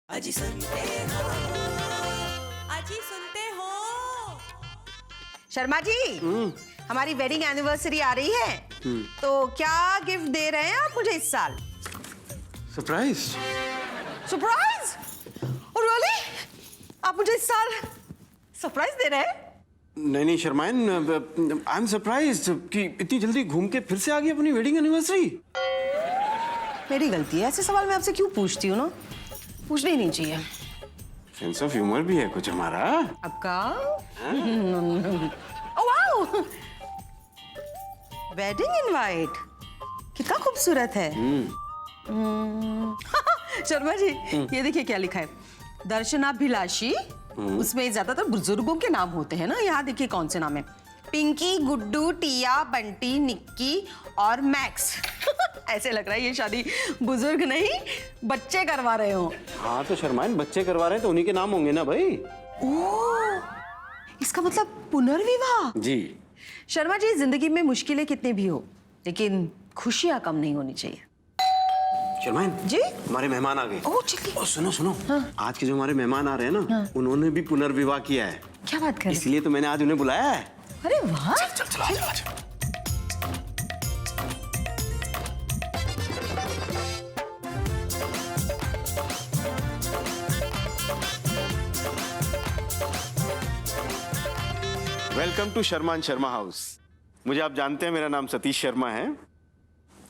अजी सुनते हो, अजी सुनते हो। शर्मा जी, हमारी वेडिंग एनिवर्सरी आ रही है, तो क्या गिफ्ट दे रहे हैं आप मुझे इस साल? सरप्राइज। सरप्राइज? रियली? आप मुझे इस साल सरप्राइज दे रहे हैं? नहीं शर्माइन, आई एम सरप्राइज्ड कि इतनी जल्दी घूम के फिर से आ गई अपनी वेडिंग एनिवर्सरी। मेरी गलती है, ऐसे सवाल मैं आपसे क्यों पूछती हूँ ना, पूछना ही नहीं चाहिए। सेंस ऑफ ह्यूमर भी है कुछ हमारा। आपका? ओह वाओ, वेडिंग इनवाइट कितना खूबसूरत है। शर्मा जी, ये देखिए क्या लिखा है, दर्शनाभिलाषी। उसमें ज्यादातर बुजुर्गों के नाम होते हैं ना। यहाँ देखिए कौन से नाम है, पिंकी, गुड्डू, टिया, बंटी, निक्की और मैक्स। ऐसे लग रहा है ये शादी बुजुर्ग नहीं बच्चे करवा रहे हो। हाँ तो शर्माइन, बच्चे करवा रहे हैं तो उन्हीं के नाम होंगे ना भाई। ओह, इसका मतलब पुनर्विवाह। जी शर्मा जी, जिंदगी में मुश्किलें कितनी भी हो, लेकिन खुशियां कम नहीं होनी चाहिए। शर्माइन जी, हमारे मेहमान आ गए। ओह चलिए। और सुनो सुनो, हाँ। आज के जो हमारे मेहमान आ रहे हैं ना, उन्होंने भी पुनर्विवाह किया है। क्या बात कर रहे हैं? इसलिए तो मैंने आज उन्हें बुलाया है। अरे वाह। चल आज। Welcome to Sharma Sharma house. मुझे आप जानते हैं, मेरा नाम सतीश शर्मा है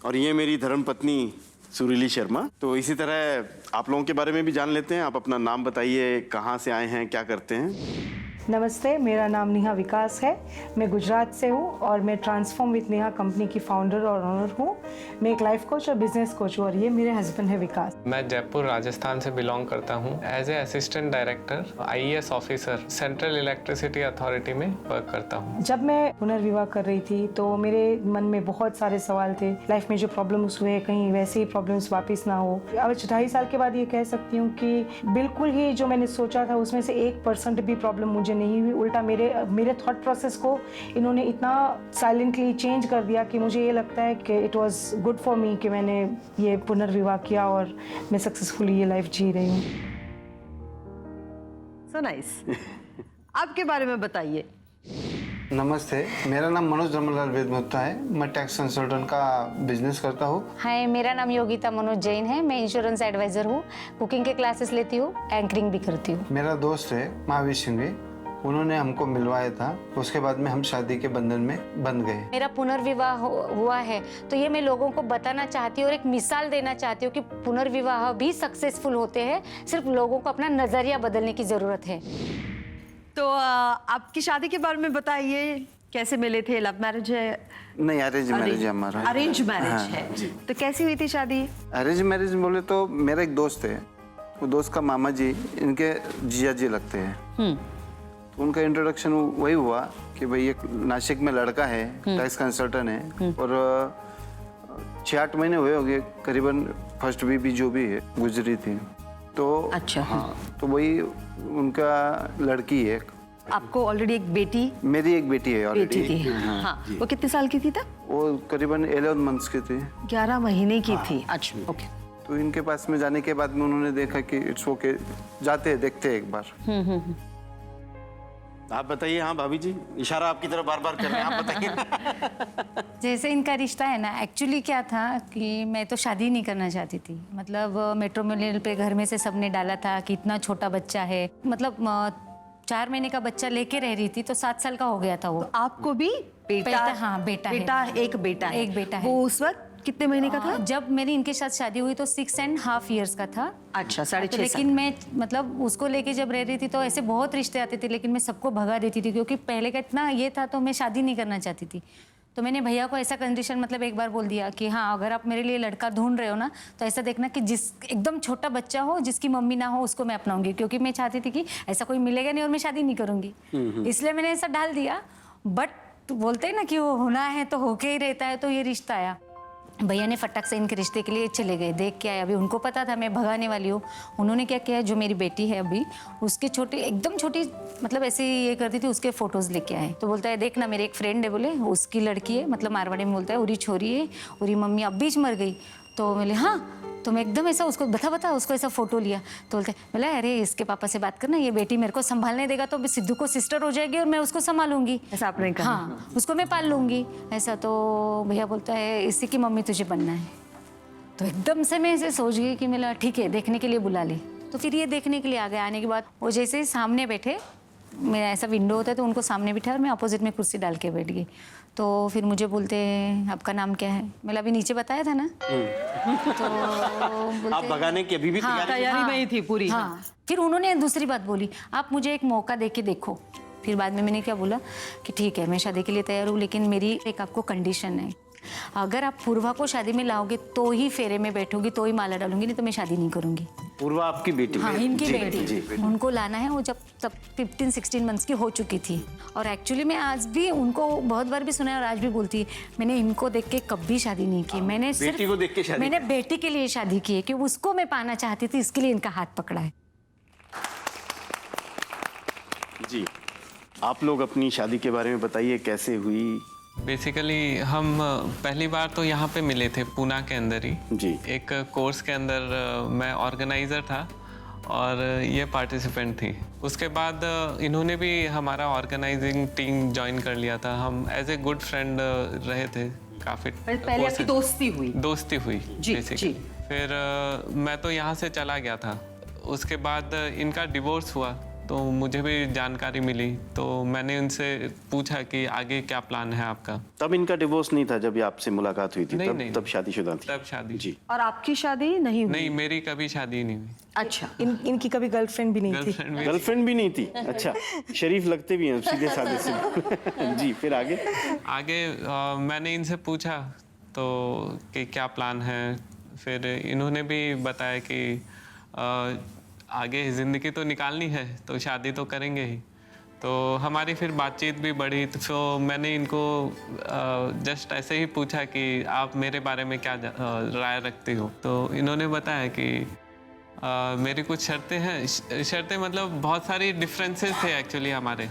और ये मेरी धर्मपत्नी सुरीली शर्मा। तो इसी तरह आप लोगों के बारे में भी जान लेते हैं। आप अपना नाम बताइए, कहाँ से आए हैं, क्या करते हैं? नमस्ते, मेरा नाम नेहा विकास है। मैं गुजरात से हूँ और मैं ट्रांसफॉर्म विद नेहा कंपनी की फाउंडर और ओनर हूँ। मैं एक लाइफ कोच और बिजनेस कोच हूँ और ये मेरे हस्बैंड है विकास। मैं जयपुर राजस्थान से बिलोंग करता हूँ। As a assistant director IAS officer central electricity authority में वर्क करता हूँ। जब मैं पुनर्विवाह कर रही थी तो मेरे मन में बहुत सारे सवाल थे। लाइफ में जो प्रॉब्लम्स हुए, कहीं वैसे ही प्रॉब्लम्स वापस ना हो। अब 2.5 साल के बाद ये कह सकती हूँ कि बिल्कुल ही जो मैंने सोचा था उसमें से 1% भी प्रॉब्लम मुझे नहीं हुई। उल्टा मेरे थॉट प्रोसेस को इन्होंने इतना साइलेंटली चेंज कर दिया कि मुझे ये लगता है कि it was good for me कि मैंने ये पुनर्विवाह किया और मैं सक्सेसफुली ये लाइफ जी रही हूँ। So nice. आपके बारे में बताइए। नमस्ते, मेरा नाम मनोज धर्मलाल वेदमुत्ता है। मैं टैक्स कंसल्टेंट का बिजनेस करता हूँ। हाय, मेरा नाम योगिता मनोज जैन है। मैं इंश्योरेंस एडवाइजर हूँ, कुकिंग के क्लासेस लेती हूँ, एंकरिंग भी करती हूँ। मेरा दोस्त है महावीर सिंह, उन्होंने हमको मिलवाया था। उसके बाद में हम शादी के बंधन में बंध गए। मेरा पुनर्विवाह हुआ है तो ये मैं लोगों को बताना चाहती हूँ और एक मिसाल देना चाहती हूँ कि पुनर्विवाह भी सक्सेसफुल होते हैं, सिर्फ लोगों को अपना नजरिया बदलने की जरूरत है। तो आपकी शादी के बारे में बताइए, कैसे मिले थे? लव मैरिज है? नहीं, अरेंज मैरिज है हमारा। अरेंज मैरिज हाँ, है। तो कैसी हुई थी शादी? अरेंज मैरिज बोले तो मेरा एक दोस्त है, वो दोस्त का मामा जी इनके जिया जी लगते हैं। तो उनका इंट्रोडक्शन वही हुआ कि भाई एक नासिक में लड़का है, टैक्स कंसल्टेंट है और 6-8 महीने हुए होंगे करीबन, फर्स्ट बीबी जो भी है गुजरी थी। तो अच्छा। हाँ, तो वही उनका लड़की है। आपको ऑलरेडी एक बेटी? मेरी एक बेटी है ऑलरेडी। बेटी थी। हाँ। वो कितने साल की थी तब? वो करीबन 11 मंथ्स की थी। 11 महीने की थी। अच्छा, ओके। तो इनके पास में जाने के बाद में उन्होंने देखा कि इट्स ओके, जाते हैं देखते हैं एक बार। आप बताइए। हाँ भाभी जी, इशारा आपकी तरफ बार बार कर रहे हैं, आप बताइए। जैसे इनका रिश्ता है ना, एक्चुअली क्या था कि मैं तो शादी नहीं करना चाहती थी। मतलब मेट्रोमोनियल पे घर में से सबने डाला था कि इतना छोटा बच्चा है, मतलब 4 महीने का बच्चा लेके रह रही थी तो 7 साल का हो गया था वो। तो आपको भी बेटा? हाँ, बेटा है। एक बेटा है। एक बेटा है। वो उस वक्त कितने महीने का था? जब मेरी इनके साथ शादी हुई तो 6.5 years का था। अच्छा, 6.5 लेकिन मैं मतलब उसको लेके जब रह रही थी तो ऐसे बहुत रिश्ते आते थे, लेकिन मैं सबको भगा देती थी क्योंकि पहले का इतना ये था, तो मैं शादी नहीं करना चाहती थी। तो मैंने भैया को ऐसा कंडीशन मतलब एक बार बोल दिया कि हाँ, अगर आप मेरे लिए लड़का ढूंढ रहे हो ना तो ऐसा देखना कि जिस एकदम छोटा बच्चा हो, जिसकी मम्मी ना हो, उसको मैं अपनाऊंगी, क्योंकि मैं चाहती थी कि ऐसा कोई मिलेगा नहीं और मैं शादी नहीं करूंगी। इसलिए मैंने ऐसा डाल दिया। बट बोलते हैं ना कि वो होना है तो होके ही रहता है, तो ये रिश्ता आया। भैया ने फटाक से इनके रिश्ते के लिए चले गए, देख के आए। अभी उनको पता था मैं भगाने वाली हूँ। उन्होंने क्या किया, जो मेरी बेटी है अभी, उसके छोटी एकदम छोटी मतलब ऐसे ये करती थी, उसके फोटोज लेके आए। तो बोलता है देख ना, मेरे एक फ्रेंड है, बोले उसकी लड़की है, मतलब मारवाड़ी में बोलता है, उरी छोरी है, उरी मम्मी अब बीच मर गई। तो बोले हाँ, तो मैं एकदम ऐसा उसको बता उसको ऐसा फोटो लिया। तो बोलते बोला अरे इसके पापा से बात करना, ये बेटी मेरे को संभालने देगा तो सिद्धू को सिस्टर हो जाएगी और मैं उसको संभालूंगी, ऐसा आपने कहा? हाँ, उसको मैं पाल लूंगी ऐसा। तो भैया बोलता है इसी की मम्मी तुझे बनना है। तो एकदम से मैं ऐसे सोच गई कि मेरा ठीक है, देखने के लिए बुला ली। तो फिर ये देखने के लिए आ गए। आने के बाद वो जैसे ही सामने बैठे, मेरा ऐसा विंडो होता है तो उनको सामने बिठा और मैं अपोजिट में कुर्सी डाल के बैठ गई। तो फिर मुझे बोलते आपका नाम क्या है? मैंने अभी नीचे बताया था ना। तो आप भगाने की अभी भी तैयारी में ही थी पूरी। हाँ, फिर उन्होंने दूसरी बात बोली, आप मुझे एक मौका दे के देखो। फिर बाद में मैंने क्या बोला कि ठीक है मैं शादी के लिए तैयार हूँ, लेकिन मेरी एक आपको कंडीशन है, अगर आप पूर्वा को शादी में लाओगे तो ही फेरे में बैठूंगी, तो ही माला डालूंगी, नहीं तो मैं शादी नहीं करूंगी। पूर्वा आपकी बेटी? हाँ, इनकी जी, बेटी। जी। उनको लाना है, वो जब तब 15-16 मंथ्स की हो चुकी थी। और एक्चुअली मैं आज भी उनको बहुत बार भी सुना है और आज भी बोलती है, मैंने इनको देख के कभी शादी नहीं की, मैंने बेटी को देख के शादी मैंने बेटी के लिए शादी की है कि उसको मैं पाना चाहती थी, इसके लिए इनका हाथ पकड़ा है। जी, आप लोग अपनी शादी के बारे में बताइए, कैसे हुई? बेसिकली हम पहली बार तो यहाँ पे मिले थे पूना के अंदर ही। जी। एक कोर्स के अंदर मैं ऑर्गेनाइज़र था और ये पार्टिसिपेंट थी। उसके बाद इन्होंने भी हमारा ऑर्गेनाइजिंग टीम ज्वाइन कर लिया था। हम एज ए गुड फ्रेंड रहे थे काफ़ी। पहले आपकी दोस्ती हुई? दोस्ती हुई जी, basically। जी। फिर मैं तो यहाँ से चला गया था। उसके बाद इनका डिवोर्स हुआ तो मुझे भी जानकारी मिली, तो मैंने उनसे पूछा कि आगे क्या प्लान है आपका। तब इनका डिवोर्स नहीं था जब ये आपसे मुलाकात हुई थी? नहीं, तब नहीं। तब शादीशुदा थी? तब शादी। जी। और आपकी शादी नहीं हुई? नहीं, मेरी कभी शादी नहीं हुई। अच्छा। इनकी कभी गर्लफ्रेंड भी नहीं थी। गर्लफ्रेंड भी गर्लफ्रेंड भी नहीं थी? अच्छा, शरीफ लगते भी हैं सीधे साधे से। जी, फिर आगे? आगे मैंने इनसे पूछा तो कि क्या प्लान है। फिर इन्होंने भी बताया कि आगे ज़िंदगी तो निकालनी है तो शादी तो करेंगे ही। तो हमारी फिर बातचीत भी बढ़ी। तो मैंने इनको जस्ट ऐसे ही पूछा कि आप मेरे बारे में क्या राय रखते हो। तो इन्होंने बताया कि मेरी कुछ शर्तें हैं। शर्तें मतलब बहुत सारी डिफरेंसेस थे एक्चुअली हमारे।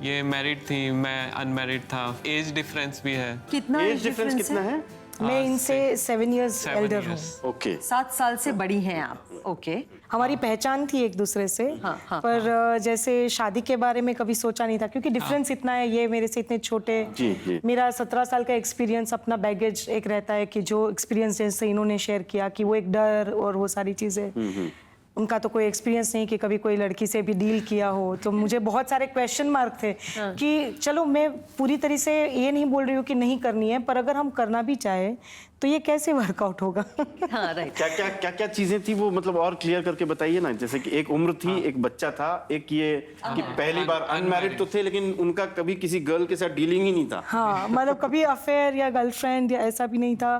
ये मैरिड थी, मैं अनमैरिड था। एज डिफरेंस भी है। कितना एज डिफरेंस कितना है? मैं इनसे 7 इयर्स 7 एल्डर हूँ। years। ओके। 7 साल से बड़ी हैं आप? ओके। हमारी पहचान थी एक दूसरे से, हाँ, पर जैसे शादी के बारे में कभी सोचा नहीं था क्योंकि डिफरेंस इतना है, ये मेरे से इतने छोटे। जी, जी। मेरा 17 साल का एक्सपीरियंस, अपना बैगेज एक रहता है कि जो एक्सपीरियंस जैसे इन्होंने शेयर किया कि वो एक डर और वो सारी चीज़ें, उनका तो कोई एक्सपीरियंस नहीं कि कभी कोई लड़की से भी डील किया हो। तो मुझे बहुत सारे क्वेश्चन मार्क थे कि चलो, मैं पूरी तरह से ये नहीं बोल रही हूँ कि नहीं करनी है, पर अगर हम करना भी चाहे तो ये कैसे वर्कआउट होगा? हाँ, राइट। क्या चीजें थी वो, मतलब और क्लियर करके बताइए ना। जैसे कि एक उम्र थी, एक बच्चा था, एक ये कि पहली बार अनमैरिड तो थे लेकिन उनका कभी किसी गर्ल के साथ डीलिंग ही नहीं था। हाँ, मतलब कभी अफेयर या गर्लफ्रेंड या ऐसा भी नहीं था।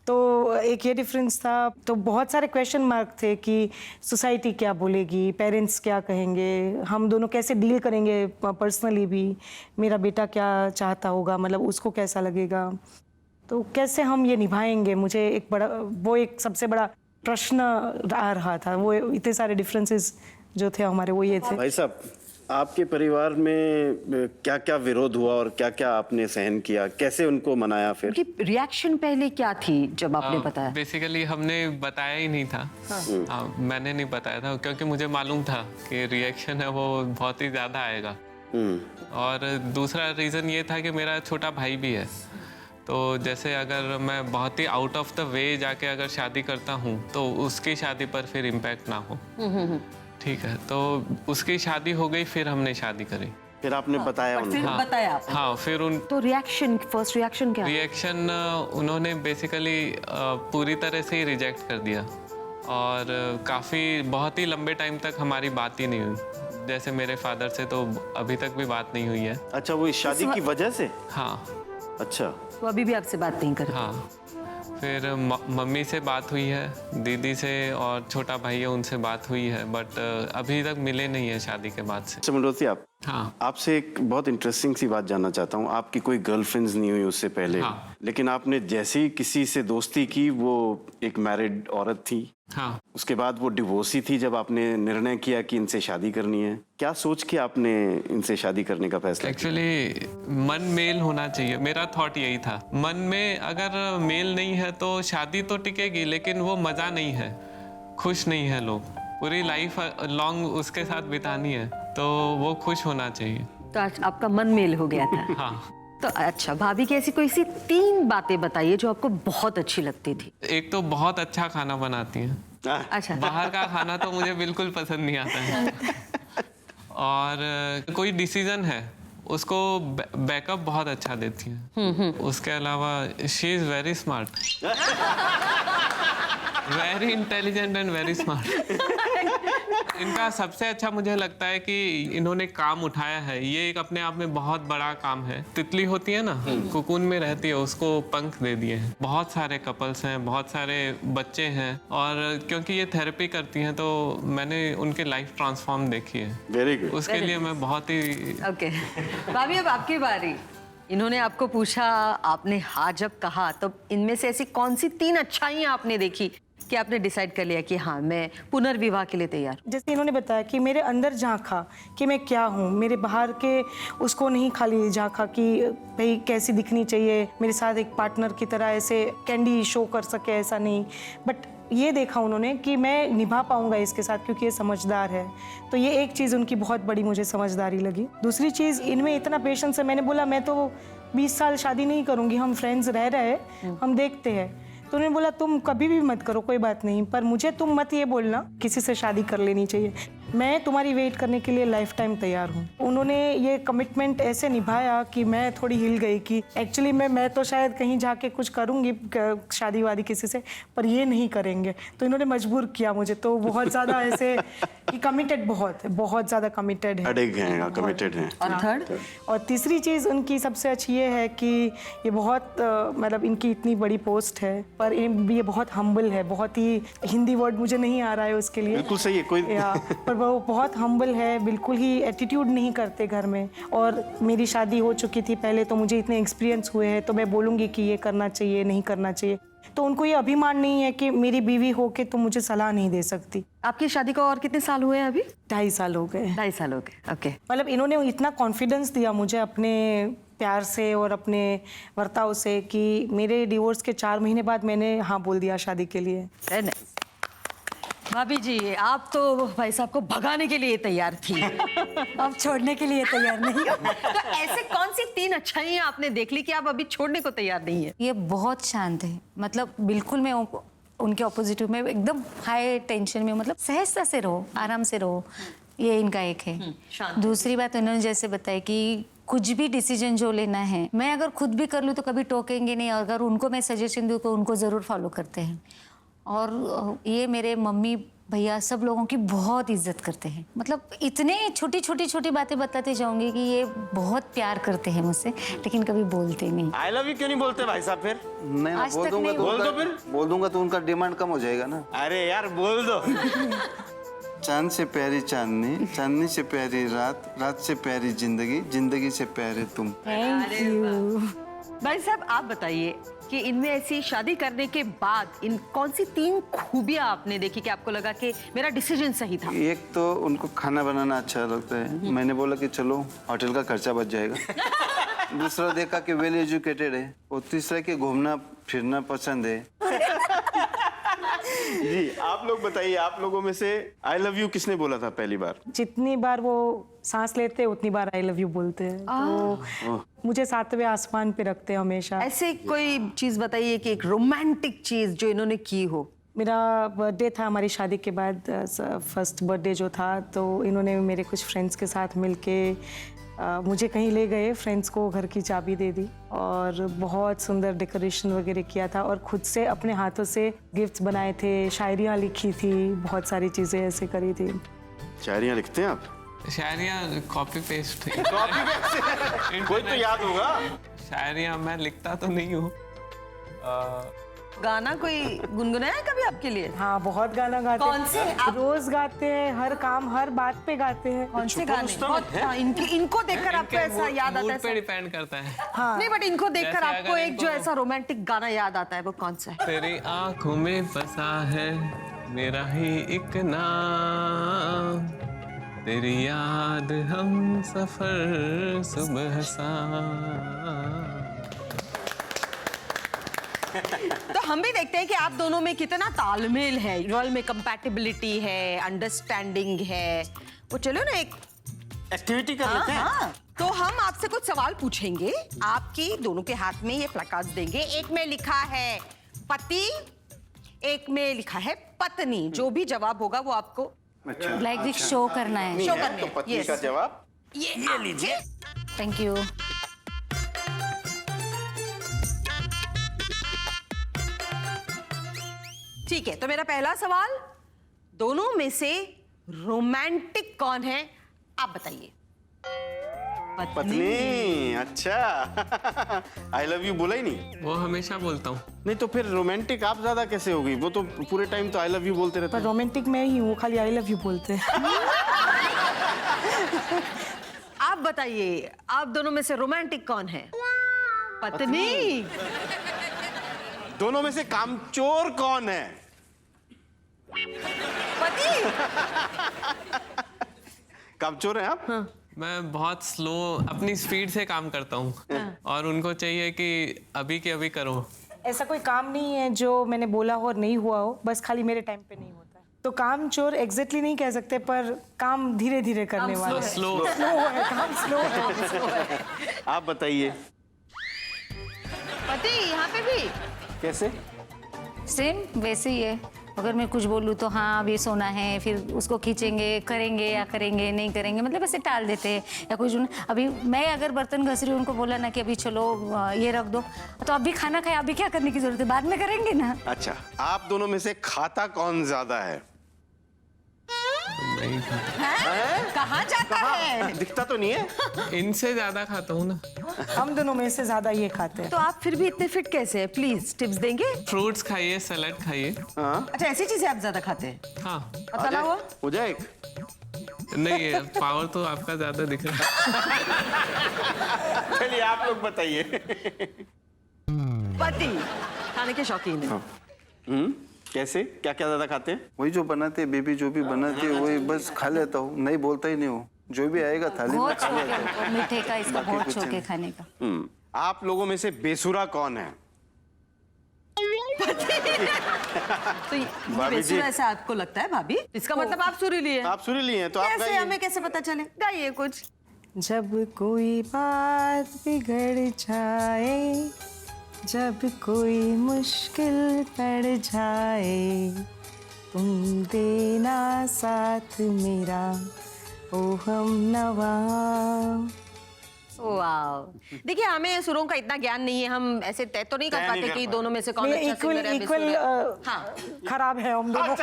तो एक ये डिफरेंस था। तो बहुत सारे क्वेश्चन मार्क थे कि सोसाइटी क्या बोलेगी, पेरेंट्स क्या कहेंगे, हम दोनों कैसे डील करेंगे पर्सनली भी, मेरा बेटा क्या चाहता होगा, मतलब उसको कैसा लगेगा, तो कैसे हम ये निभाएंगे। मुझे एक सबसे बड़ा प्रश्न आ रहा था। वो इतने सारे डिफरेंसेस जो थे हमारे, वो ये थे। भाई साहब, आपके परिवार में क्या क्या विरोध हुआ और क्या क्या आपने सहन किया, कैसे उनको मनाया फिर? कि रिएक्शन पहले क्या थी जब आपने बताया? बेसिकली हमने बताया ही नहीं था। मैंने नहीं बताया था क्योंकि मुझे मालूम था कि रिएक्शन है वो बहुत ही ज़्यादा आएगा। और दूसरा रीज़न ये था कि मेरा छोटा भाई भी है। तो जैसे अगर मैं बहुत ही आउट ऑफ द वे जाके अगर शादी करता हूँ तो उसकी शादी पर फिर इम्पैक्ट ना हो। ठीक है, तो उसकी शादी हो गई, फिर हमने शादी करी। फिर आपने बताया पर फिर उनको? बताया आपने? हाँ, फिर तो फर्स्ट रिएक्शन क्या? रिएक्शन उन्होंने बेसिकली पूरी तरह से ही रिजेक्ट कर दिया और काफ़ी बहुत ही लंबे टाइम तक हमारी बात ही नहीं हुई। जैसे मेरे फादर से तो अभी तक भी बात नहीं हुई है। अच्छा, वो इस शादी की वजह से? हाँ। अच्छा, तो अभी भी आपसे बात नहीं करते? हाँ, फिर मम्मी से बात हुई है, दीदी से, और छोटा भाई है उनसे बात हुई है, बट अभी तक मिले नहीं है शादी के बाद से। मनोरती, आप हाँ आपसे एक बहुत इंटरेस्टिंग सी बात जानना चाहता हूँ। आपकी कोई गर्लफ्रेंड्स नहीं हुई उससे पहले, हाँ। लेकिन आपने जैसे ही किसी से दोस्ती की वो एक मैरिड औरत थी, हाँ। उसके बाद वो डिवोर्सी थी। जब आपने निर्णय किया कि इनसे शादी करनी है, क्या सोच के आपने इनसे शादी करने का फैसला किया? एक्चुअली मन मेल होना चाहिए, मेरा थॉट यही था। मन में अगर मेल नहीं है तो शादी तो टिकेगी लेकिन वो मज़ा नहीं है, खुश नहीं है लोग, पूरी लाइफ लॉन्ग उसके साथ बितानी है तो वो खुश होना चाहिए। तो आज आपका मन मेल हो गया था। हाँ। तो अच्छा, भाभी की ऐसी कोई सी 3 बातें बताइए जो आपको बहुत अच्छी लगती थी। एक तो बहुत अच्छा खाना बनाती हैं। अच्छा। बाहर का खाना तो मुझे बिल्कुल पसंद नहीं आता है। और कोई डिसीजन है उसको बैकअप बहुत अच्छा देती हैं। उसके अलावा she is very smart, very intelligent and very smart. इनका सबसे अच्छा मुझे लगता है कि इन्होंने काम उठाया है, ये एक अपने आप में बहुत बड़ा काम है। तितली होती है ना, कुकून में रहती है, उसको पंख दे दिए हैं। बहुत सारे कपल्स हैं, बहुत सारे बच्चे हैं, और क्योंकि ये थेरेपी करती हैं तो मैंने उनके लाइफ ट्रांसफॉर्म देखी है। Very good. उसके लिए मैं बहुत ही ओके भाभी, अब आपकी बारी। इन्होंने आपको पूछा, आपने हाँ जब कहा, तो इनमें से ऐसी कौन सी 3 अच्छाइयाँ आपने देखी कि आपने डिसाइड कर लिया कि हाँ मैं पुनर्विवाह के लिए तैयार हूँ? जैसे इन्होंने बताया कि मेरे अंदर झांका कि मैं क्या हूँ, मेरे बाहर के उसको नहीं खाली झांका कि भाई कैसी दिखनी चाहिए, मेरे साथ एक पार्टनर की तरह ऐसे कैंडी शो कर सके, ऐसा नहीं। बट ये देखा उन्होंने कि मैं निभा पाऊंगा इसके साथ क्योंकि ये समझदार है। तो ये एक चीज़ उनकी बहुत बड़ी मुझे समझदारी लगी। दूसरी चीज़, इनमें इतना पेशेंस है। मैंने बोला मैं तो 20 साल शादी नहीं करूँगी, हम फ्रेंड्स रह रहे, हम देखते हैं। तो उन्होंने बोला तुम कभी भी मत करो, कोई बात नहीं, पर मुझे तुम मत ये बोलना किसी से शादी कर लेनी चाहिए, मैं तुम्हारी वेट करने के लिए लाइफ टाइम तैयार हूँ। उन्होंने ये कमिटमेंट ऐसे निभाया कि मैं थोड़ी हिल गई कि एक्चुअली मैं तो शायद कहीं जाके कुछ करूँगी शादी वादी किसी से, पर ये नहीं करेंगे। तो इन्होंने मजबूर किया मुझे। तो बहुत ज़्यादा ऐसे कि कमिटेड बहुत है, बहुत ज़्यादा कमिटेड है, अड़िग हैं, कमिटेड हैं। और थर्ड? और तीसरी चीज़ उनकी सबसे अच्छी ये है कि ये बहुत मतलब इनकी इतनी बड़ी पोस्ट है पर ये बहुत हम्बल है। बहुत ही, हिंदी वर्ड मुझे नहीं आ रहा है उसके लिए। बिल्कुल सही है, कोई पर वो बहुत हम्बल है, बिल्कुल ही एटीट्यूड नहीं करते घर में। और मेरी शादी हो चुकी थी पहले, तो मुझे इतने एक्सपीरियंस हुए हैं, तो मैं बोलूँगी कि ये करना चाहिए, नहीं करना चाहिए। तो उनको ये अभिमान नहीं है कि मेरी बीवी हो के तुम मुझे सलाह नहीं दे सकती। आपकी शादी को और कितने साल हुए हैं अभी? 2.5 साल हो गए। 2.5 साल हो गए। ओके। मतलब इन्होंने इतना कॉन्फिडेंस दिया मुझे अपने प्यार से और अपने वर्ताव से कि मेरे डिवोर्स के 4 महीने बाद मैंने हाँ बोल दिया शादी के लिए। भाभी जी, आप तो भाई साहब को भगाने के लिए तैयार थी, अब छोड़ने के लिए तैयार नहीं हो। तो ऐसे कौन सी 3 अच्छाइयाँ आपने देख ली कि आप अभी छोड़ने को तैयार नहीं है? ये बहुत शांत है, मतलब बिल्कुल मैं उनके ऑपोजिट में एकदम हाई टेंशन में, मतलब सहजता से रहो, आराम से रहो, ये इनका एक है। दूसरी बात उन्होंने जैसे बताया कि कुछ भी डिसीजन जो लेना है, मैं अगर खुद भी कर लूँ तो कभी टोकेंगे नहीं, और अगर उनको मैं सजेशन दूँ तो उनको ज़रूर फॉलो करते हैं। और ये मेरे मम्मी भैया सब लोगों की बहुत इज्जत करते हैं, मतलब इतने छोटी बातें बताते जाऊंगी कि ये बहुत प्यार करते हैं मुझसे, लेकिन कभी बोलते नहीं। आई लव यू क्यों नहीं बोलते भाई साहब फिर? नहीं, आज बोल तक दूंगा नहीं तो बोल दो फिर। बोल दूंगा तो उनका डिमांड कम हो जाएगा ना। अरे यार बोल दो। चांद से प्यारी चांदनी, चांदनी से प्यारी रात, रात से प्यारी जिंदगी, जिंदगी से प्यारे तुम। Thank you. भाई साहब आप बताइए कि इनमें ऐसी शादी करने के बाद इन कौन सी 3 खूबियां आपने देखी कि आपको लगा कि मेरा डिसीजन सही था? एक तो उनको खाना बनाना अच्छा लगता है, मैंने बोला कि चलो होटल का खर्चा बच जाएगा। दूसरा देखा कि वेल एजुकेटेड है, और तीसरा कि घूमना फिरना पसंद है। जी आप लोग बताइए, आप लोगों में से आई लव यू किसने बोला था पहली बार? जितनी बार वो सांस लेते हैं उतनी बार आई लव यू बोलते हैं। तो मुझे 7वें आसमान पे रखते हैं हमेशा। ऐसे कोई चीज बताइए कि एक रोमांटिक चीज जो इन्होंने की हो। मेरा बर्थडे था हमारी शादी के बाद, फर्स्ट बर्थडे जो था, तो इन्होंने मेरे कुछ फ्रेंड्स के साथ मिलके मुझे कहीं ले गए, फ्रेंड्स को घर की चाबी दे दी और बहुत सुंदर डेकोरेशन वगैरह किया था, और खुद से अपने हाथों से गिफ्ट्स बनाए थे, शायरियाँ लिखी थी, बहुत सारी चीज़ें ऐसे करी थी। शायरियाँ लिखते हैं आप? शायरियाँ कॉपी पेस्ट कोई तो याद होगा। शायरियाँ मैं लिखता तो नहीं हूँ, गाना कोई गुनगुनाया है कभी आपके लिए? हाँ, बहुत गाना गाते कौन से? आप- रोज गाते हैं, हर काम हर बात पे गाते हैं। कौन से गाने? बहुत हाँ, इनको देखकर आपको ऐसा याद आता मूड है पे डिपेंड करता है। नहीं बट इनको देखकर जैसे आपको अगर एक जो इनको- ऐसा रोमांटिक गाना याद आता है वो कौन सा है? तेरी आंखों में बसा है मेरा ही एक नाम, तेरी याद हम सफर सुबह शाम। तो हम भी देखते हैं कि आप दोनों में कितना तालमेल है, रोल में कंपैटिबिलिटी है, अंडरस्टैंडिंग है। वो चलो ना एक एक्टिविटी कर हाँ, लेते हैं। हाँ। तो हम आपसे कुछ सवाल पूछेंगे, आपकी दोनों के हाथ में ये प्लकार्ड्स देंगे। एक में लिखा है पति, एक में लिखा है पत्नी। जो भी जवाब होगा वो आपको अच्छा, लाइक दिस शो करना है। शो है, करने तो हैं। पत्नी Yes. का जवाब ये लीजिए। Thank you. ठीक है, तो मेरा पहला सवाल, दोनों में से रोमांटिक कौन है आप बताइए। पत्नी। अच्छा आई लव यू बोला ही नहीं? वो हमेशा बोलता हूँ। नहीं तो फिर रोमांटिक आप ज्यादा कैसे हो गई? वो तो पूरे टाइम तो आई लव यू बोलते रहते पर हैं। रोमांटिक मैं ही हूँ, खाली आई लव यू बोलते हैं। आप बताइए, आप दोनों में से रोमांटिक कौन है? पत्नी। दोनों में से कामचोर कौन है? पति। कामचोर है आप? मैं बहुत स्लो अपनी स्पीड से काम करता हूँ और उनको चाहिए कि अभी के अभी करो। ऐसा कोई काम नहीं है जो मैंने बोला हो और नहीं हुआ हो, बस खाली मेरे टाइम पे नहीं होता है। तो काम चोर एग्जैक्टली नहीं कह सकते, पर काम धीरे धीरे करने वाला है। स्लो स्लो है, काम स्लो है। आप बताइए पति यहाँ पे भी कैसे? सेम वैसे ही है। अगर मैं कुछ बोलूँ तो हाँ अब ये सोना है, फिर उसको खींचेंगे, करेंगे या करेंगे नहीं करेंगे, मतलब ऐसे टाल देते हैं। या कुछ अभी मैं अगर बर्तन घस रही हूँ, उनको बोला ना कि अभी चलो ये रख दो, तो अभी खाना खाए, अभी क्या करने की जरूरत है, बाद में करेंगे ना। अच्छा, आप दोनों में से खाता कौन ज्यादा है? नहीं खाता। कहाँ जाता है? दिखता तो नहीं है। इनसे ज्यादा खाता हूँ ना। हम दोनों में से ज्यादा ये खाते हैं। तो आप फिर भी इतने फिट कैसे हैं? प्लीज टिप्स देंगे। फ्रूट्स खाइए, सलाद खाइए। हाँ अच्छा, ऐसी चीजें आप ज्यादा खाते हैं? हाँ। पता ना हुआ? हो जाए एक? नहीं है, पावर तो आपका ज्यादा दिख रहा है। चलिए आप लोग बताइए। पति खाने के शौकीन है। कैसे? क्या क्या ज्यादा खाते हैं? वही जो बनाते हैं बेबी, जो भी बनाती है वही बस खा लेता हूँ, नहीं बोलता ही नहीं हूँ। जो भी आएगा थाली में बहुत खा शौक लेता है हूँ। उनको, मीठे का इसका बाकी बहुत कुछ शौक है नहीं। खाने का। आप लोगों में से बेसुरा कौन है? तो ये भाभी जी। बेसुरा ऐसा आपको लगता है भाभी? इसका मतलब आप सुरीली हैं। आप सुरीली हैं तो आप कैसे? गाइए। हमें कैसे पता चले? गाइए कुछ। जब कोई बात बिगड़ जाए, जब कोई मुश्किल पड़ जाए, तुम देना साथ मेरा, ओ हम नवा। वाह, देखिए हमें सुरों का इतना ज्ञान नहीं है, हम ऐसे तय तो नहीं कर तय पाते नहीं कर कि पाते। दोनों में से कौन अच्छा इक्वल सिंगर है, इक्वल बेसुरा है। हाँ, खराब है हम दोनों।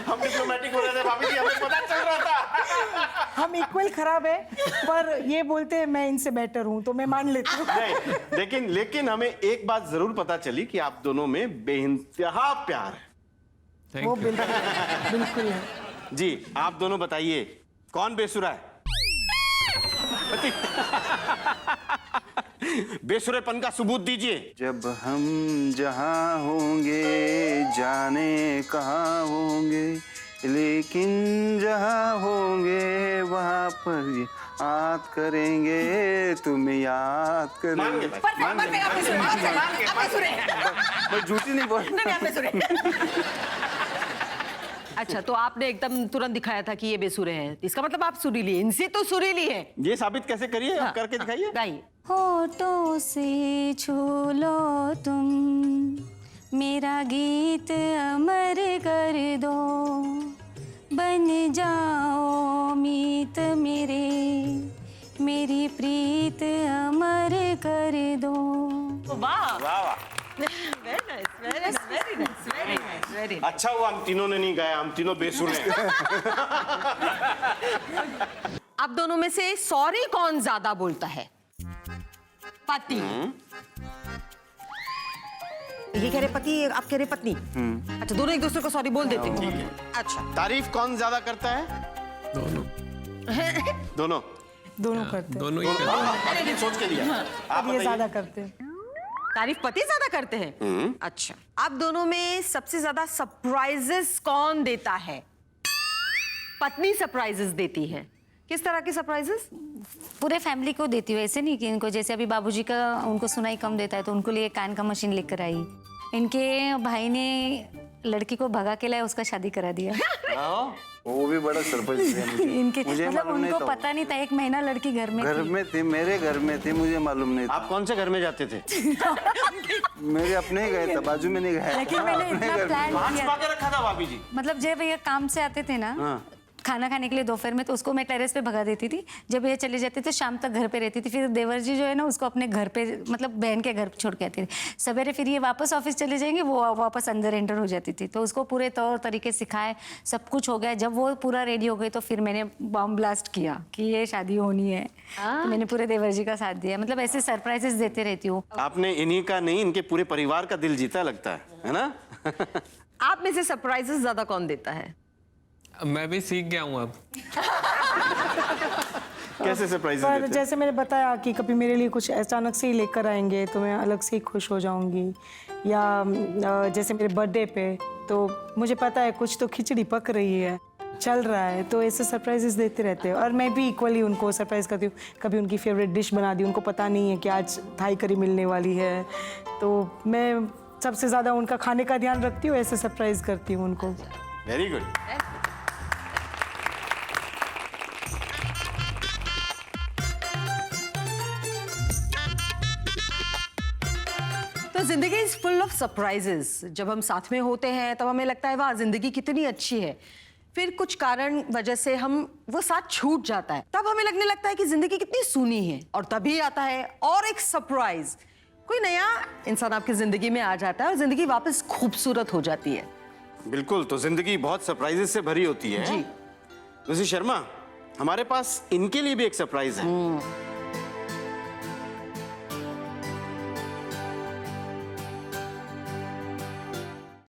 हम डिप्लोमेटिक हो रहे थे भाभी जी, हमें पता चल रहा था। हम इक्वल खराब है, पर ये बोलते हैं मैं इनसे बेटर हूँ, तो मैं मान लेती हूँ। नहीं, लेकिन हमें एक बात जरूर पता चली कि आप दोनों में बेइंतहा प्यार है। वो थैंक यू। बिल्कुल है। जी, आप दोनों बताइए कौन बेसुरा है? बेसुरेपन का सबूत दीजिए। जब हम जहाँ होंगे, जाने कहाँ होंगे, लेकिन जहाँ होंगे वहाँ पर याद करेंगे, तुम्हें याद मान गए करेंगे। भाई, मान गए। आप बेसुरे हैं। मैं झूठी नहीं बोल। नहीं, आप बेसुरे। अच्छा, तो आपने एकदम तुरंत दिखाया था कि ये बेसुरे हैं, इसका मतलब आप सुरीली हैं। इनसे तो सुरीली है। ये साबित कैसे करिए? आप करके दिखाइए। गाइए। होठों से छू लो तुम, मेरा गीत अमर कर दो, बन जाओ मीत मेरे, मेरी प्रीत अमर कर दो। वाह, वाह वाह, very nice, very nice, very nice, very nice, very nice. अच्छा हुआ हम तीनों ने नहीं गाया, हम तीनों बेसुरे हैं। आप दोनों में से सॉरी कौन ज्यादा बोलता है? पति। ये कह रहे पति, आप कह रहे पत्नी। अच्छा, दोनों एक दूसरे को सॉरी बोल देते हैं। अच्छा, तारीफ कौन ज्यादा करता है? दोनों दोनों। दोनों करते हैं। दोनों ही करते हैं। मैंने सोच के लिया। आप ये बताइए। ज्यादा करते हैं। तारीफ पति ज्यादा करते हैं। अच्छा, आप दोनों में सबसे ज्यादा सरप्राइजेस कौन देता है? पत्नी सरप्राइजेस देती है। किस तरह के सरप्राइजेस? पूरे फैमिली को देती हूँ, ऐसे नहीं कि इनको, जैसे अभी बाबूजी का उनको सुनाई कम देता है तो उनको लिए कान का मशीन लेकर आई। इनके भाई ने लड़की को भगा के लाया, उसका शादी करा दिया। वो भी बड़ा सरप्राइज है मुझे। इनके मुझे मतलब मालूम नहीं उनको था। पता नहीं था, 1 महीना लड़की घर में घर थी। में थी, मेरे घर में थी, मुझे मालूम नहीं था। आप कौन से घर में जाते थे? मेरे अपने ही गए थे, बाजू में नहीं गए। लेकिन मैंने इतना प्लान कहाँ किया, छुपा के रखा था भाभी जी? मतलब जब ये काम से आते थे ना खाना खाने के लिए दोपहर में, तो उसको मैं टेरेस पे भगा देती थी। जब ये चले जाते थे शाम तक घर पे रहती थी। फिर देवर जी जो है ना उसको अपने घर पे, मतलब बहन के घर छोड़ के आते थे। सवेरे फिर ये वापस ऑफिस चले जाएंगे, वो वापस अंदर एंटर हो जाती थी। तो उसको पूरे तौर तरीके सिखाए, सब कुछ हो गया। जब वो पूरा रेडी हो गई तो फिर मैंने बॉम्ब ब्लास्ट किया कि ये शादी होनी है। तो मैंने पूरे देवर जी का साथ दिया। मतलब ऐसे सरप्राइजेस देते रहती हूँ। आपने इन्हीं का नहीं, इनके पूरे परिवार का दिल जीता लगता है ना? आप में से सरप्राइजेस ज्यादा कौन देता है? मैं भी सीख गया हूँ अब। कैसे सरप्राइज पर देते हैं? जैसे मैंने बताया कि कभी मेरे लिए कुछ अचानक से ही लेकर आएंगे तो मैं अलग से ही खुश हो जाऊंगी। या जैसे मेरे बर्थडे पे तो मुझे पता है कुछ तो खिचड़ी पक रही है, चल रहा है, तो ऐसे सरप्राइजेस देते रहते हैं। और मैं भी इक्वली उनको सरप्राइज करती हूँ। कभी उनकी फेवरेट डिश बना दी, उनको पता नहीं है कि आज थाई करी मिलने वाली है, तो मैं सबसे ज़्यादा उनका खाने का ध्यान रखती हूँ, ऐसे सरप्राइज करती हूँ उनको। Very good. तो जिंदगी इज फुल ऑफ सरप्राइजेस। जब हम साथ में होते हैं तब हमें लगता है वाह जिंदगी कितनी अच्छी है। फिर कुछ कारण वजह से हम वो साथ छूट जाता है, तब हमें लगने लगता है कि जिंदगी कितनी सूनी है। और तभी आता है और एक सरप्राइज, कोई नया इंसान आपकी जिंदगी में आ जाता है और जिंदगी वापस खूबसूरत हो जाती है। बिल्कुल, तो जिंदगी बहुत सरप्राइजेस से भरी होती है जी। मिसेस शर्मा, हमारे पास इनके लिए भी एक सरप्राइज है।